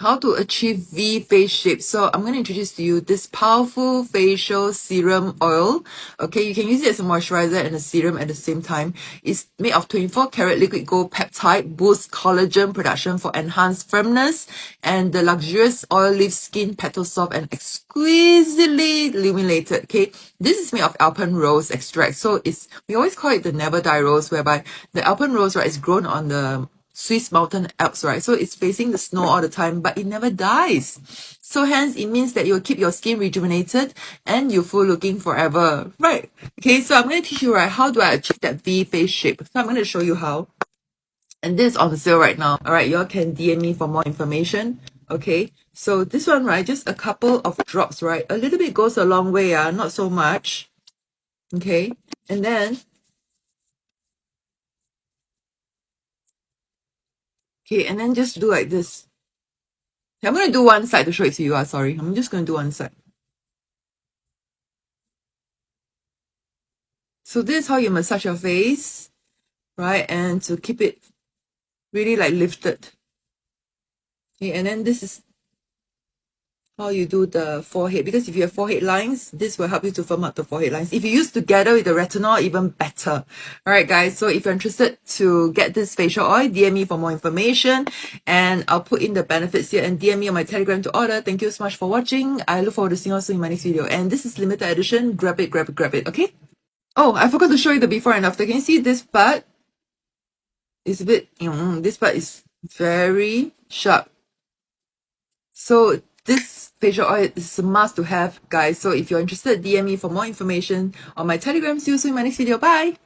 how to achieve V face shape. So I'm going to introduce to you this powerful facial serum oil. Okay, you can use it as a moisturizer and a serum at the same time. It's made of 24 karat liquid gold peptide, boosts collagen production for enhanced firmness, and the luxurious oil leaves skin petal soft and exquisitely illuminated. Okay, this is made of alpen rose extract. So we always call it the never die rose, whereby the alpen rose, right, is grown on the Swiss mountain Alps, right? So it's facing the snow all the time, but it never dies. So hence, it means that you'll keep your skin rejuvenated and youthful looking forever, right? Okay, so I'm going to teach you, right, how do I achieve that V face shape. So I'm going to show you how. And this is on sale right now. All right, y'all can DM me for more information. Okay, so this one, right, just a couple of drops, right? A little bit goes a long way, not so much. Okay, and then just do like this. Okay, I'm going to do one side to show it to you. Sorry. I'm just going to do one side. So this is how you massage your face, right? And to keep it really like lifted. Okay, and then this is how you do the forehead. Because if you have forehead lines, this will help you to firm up the forehead lines. If you use together with the retinol, even better. All right, guys. So if you're interested to get this facial oil, DM me for more information. And I'll put in the benefits here and DM me on my Telegram to order. Thank you so much for watching. I look forward to seeing you soon in my next video. And this is limited edition. Grab it, grab it, grab it. Okay? Oh, I forgot to show you the before and after. Can you see this part? It's a bit, this part is very sharp. So this facial oil is a must to have, guys. So if you're interested, DM me for more information on my Telegram. See you soon in my next video. Bye!